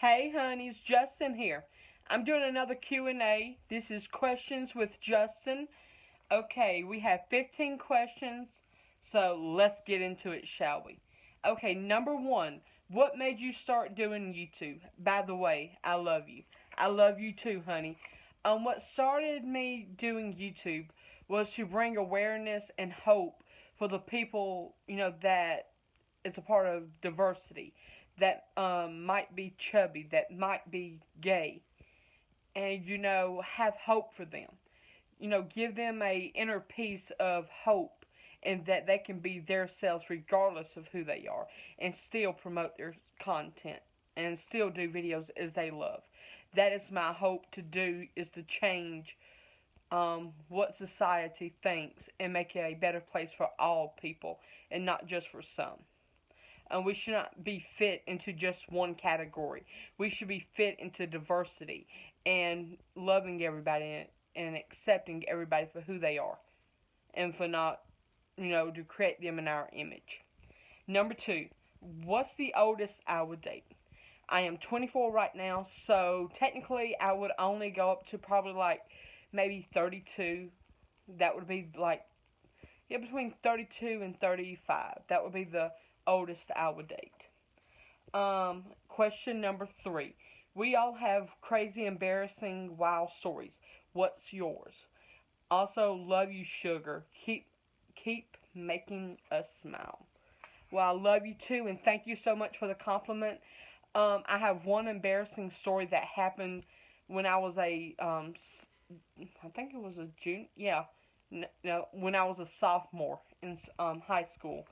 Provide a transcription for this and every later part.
Hey honeys, Justin here. I'm doing another Q&A. This is Questions with Justin. Okay, we have 15 questions, so let's get into it, shall we? Okay, number one, what made you start doing YouTube? By the way, I love you. I love you too, honey. What started me doing YouTube was to bring awareness and hope for the people, that it's a part of diversity, that might be chubby, that might be gay, and have hope for them. Give them a inner peace of hope, and that they can be themselves regardless of who they are, and still promote their content, and still do videos as they love. That is my hope to do, is to change what society thinks and make it a better place for all people and not just for some. We should not be fit into just one category. We should be fit into diversity and loving everybody and accepting everybody for who they are and for not, to create them in our image. Number two, what's the oldest I would date? I am 24 right now, so technically I would only go up to probably like maybe 32. That would be like, yeah, between 32 and 35. That would be the oldest I would date. Question number three. We all have crazy, embarrassing, wild stories. What's yours? Also, love you, sugar. Keep making us smile. Well, I love you too, and thank you so much for the compliment. I have one embarrassing story that happened when I was I think it was a June. Yeah, no, when I was a sophomore in high school.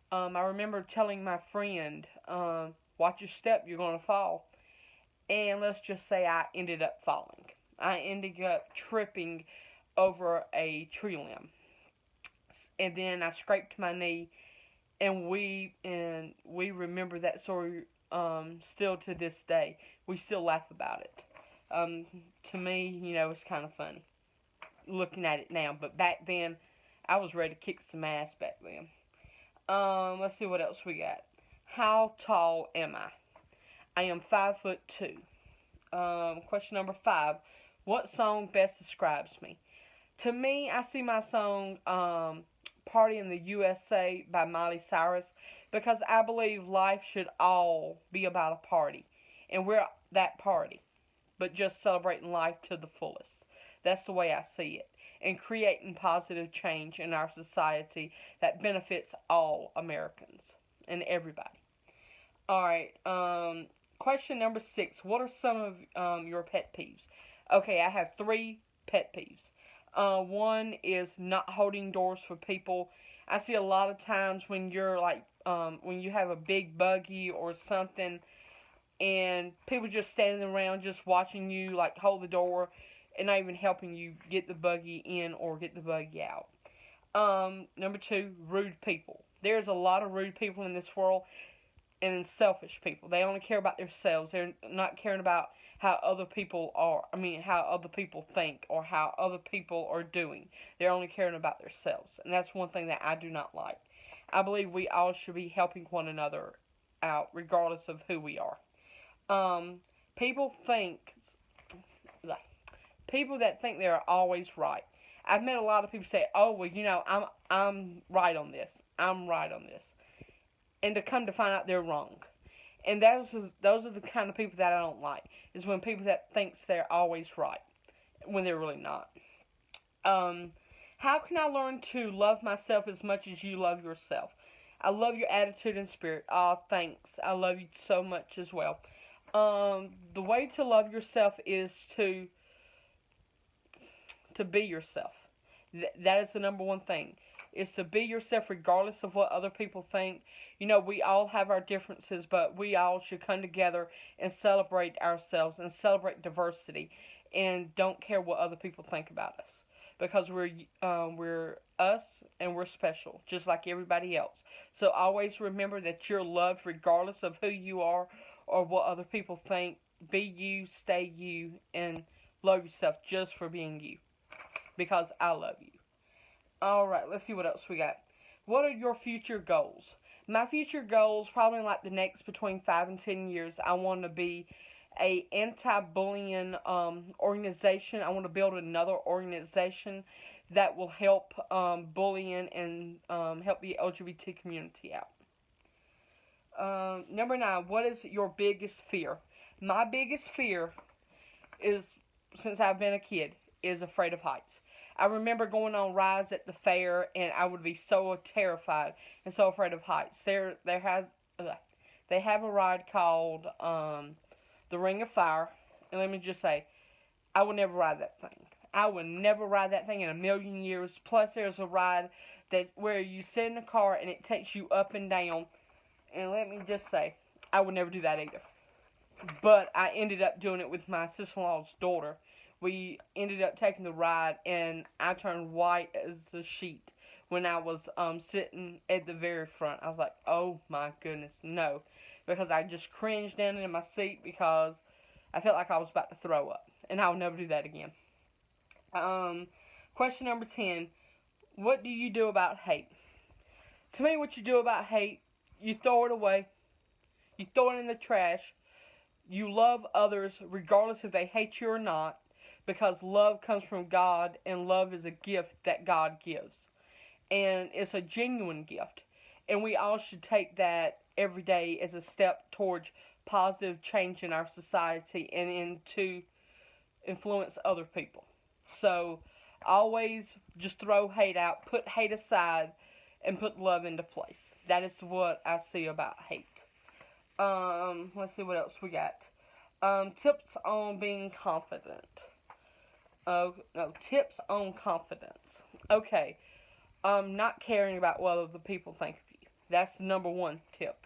I remember telling my friend, watch your step, you're going to fall. And let's just say I ended up falling. I ended up tripping over a tree limb. And then I scraped my knee, and we remember that story still to this day. We still laugh about it. To me, it's kind of funny looking at it now. But back then, I was ready to kick some ass back then. Let's see what else we got. How tall am I? I am 5'2". Question number 5. What song best describes me? To me, I see my song Party in the USA by Miley Cyrus, because I believe life should all be about a party. And we're that party, but just celebrating life to the fullest. That's the way I see it. And creating positive change in our society that benefits all Americans and everybody. Alright, question number 6. What are some of your pet peeves? Okay, I have 3 pet peeves. One is not holding doors for people. I see a lot of times when you're like, when you have a big buggy or something, and people just standing around just watching you like hold the door and not even helping you get the buggy in or get the buggy out. Number 2, rude people. There's a lot of rude people in this world, and selfish people. They only care about themselves. They're not caring about how other people are. How other people think or how other people are doing. They're only caring about themselves, and that's one thing that I do not like. I believe we all should be helping one another out, regardless of who we are. People that think they're always right. I've met a lot of people say, "Oh, well, I'm right on this. I'm right on this," and to come to find out they're wrong. And those are the kind of people that I don't like. Is when people that thinks they're always right when they're really not. How can I learn to love myself as much as you love yourself? I love your attitude and spirit. Oh, thanks. I love you so much as well. The way to love yourself is to be yourself. That is the number one thing. Is to be yourself regardless of what other people think. We all have our differences, but we all should come together and celebrate ourselves and celebrate diversity, and don't care what other people think about us, because we're us and we're special, just like everybody else. So always remember that you're loved regardless of who you are or what other people think. Be you, stay you, and love yourself just for being you, because I love you. Alright, let's see what else we got. What are your future goals? My future goals, probably like the next between 5 and 10 years, I want to be a anti-bullying organization. I want to build another organization that will help bullying and help the LGBT community out. Number 9, what is your biggest fear? My biggest fear is, since I've been a kid, is afraid of heights. I remember going on rides at the fair, and I would be so terrified and so afraid of heights. They have a ride called the Ring of Fire, and let me just say, I would never ride that thing. I would never ride that thing in a million years. Plus, there's a ride that where you sit in a car and it takes you up and down. And let me just say, I would never do that either. But I ended up doing it with my sister-in-law's daughter. We ended up taking the ride, and I turned white as a sheet when I was sitting at the very front. I was like, oh my goodness, no. Because I just cringed down in my seat because I felt like I was about to throw up. And I'll never do that again. Question number 10. What do you do about hate? To me, what you do about hate, you throw it away. You throw it in the trash. You love others regardless if they hate you or not, because love comes from God, and love is a gift that God gives. And it's a genuine gift. And we all should take that every day as a step towards positive change in our society and into influence other people. So always just throw hate out, put hate aside, and put love into place. That is what I see about hate. Let's see what else we got. Tips on being confident. Tips on confidence. Okay. Not caring about what other people think of you. That's the number one tip.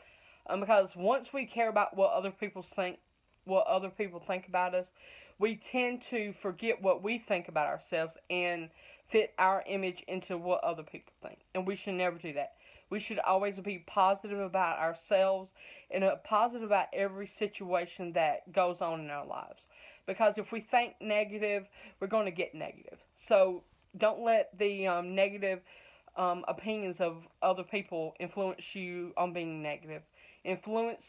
Because once we care about what other people think about us, we tend to forget what we think about ourselves and fit our image into what other people think. And we should never do that. We should always be positive about ourselves and positive about every situation that goes on in our lives. Because if we think negative, we're going to get negative. So don't let the negative opinions of other people influence you on being negative. Influence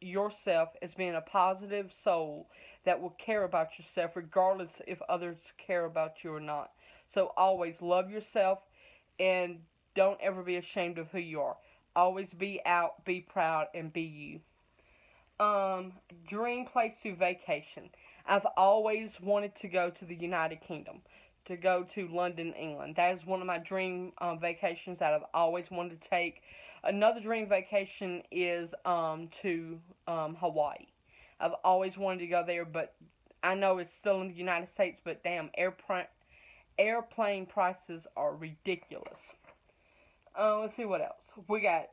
yourself as being a positive soul that will care about yourself regardless if others care about you or not. So always love yourself and don't ever be ashamed of who you are. Always be out, be proud, and be you. Dream place to vacation. I've always wanted to go to the United Kingdom, to go to London, England. That is one of my dream vacations that I've always wanted to take. Another dream vacation is to Hawaii. I've always wanted to go there, but I know it's still in the United States, but damn, airplane prices are ridiculous. Let's see what else. We got,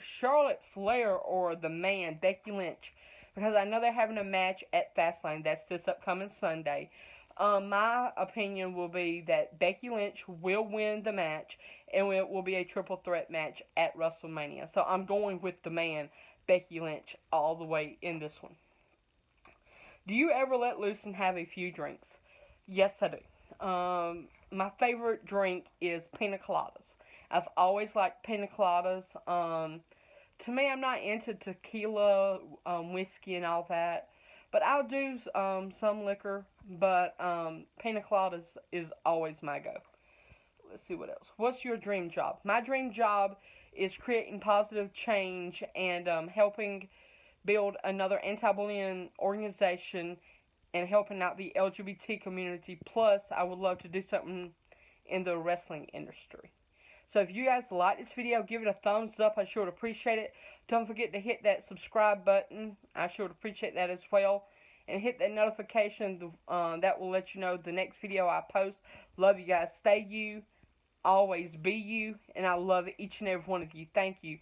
Charlotte Flair or the man, Becky Lynch. Because I know they're having a match at Fastlane. That's this upcoming Sunday. My opinion will be that Becky Lynch will win the match, and it will be a triple threat match at WrestleMania. So I'm going with the man, Becky Lynch, all the way in this one. Do you ever let loose and have a few drinks? Yes, I do. My favorite drink is pina coladas. I've always liked pina coladas. To me, I'm not into tequila, whiskey, and all that. But I'll do some liquor. But pina coladas is always my go. Let's see what else. What's your dream job? My dream job is creating positive change and helping build another anti-bullying organization and helping out the LGBT community. Plus, I would love to do something in the wrestling industry. So if you guys like this video, give it a thumbs up. I sure would appreciate it. Don't forget to hit that subscribe button. I sure would appreciate that as well. And hit that notification that will let you know the next video I post. Love you guys. Stay you. Always be you. And I love each and every one of you. Thank you.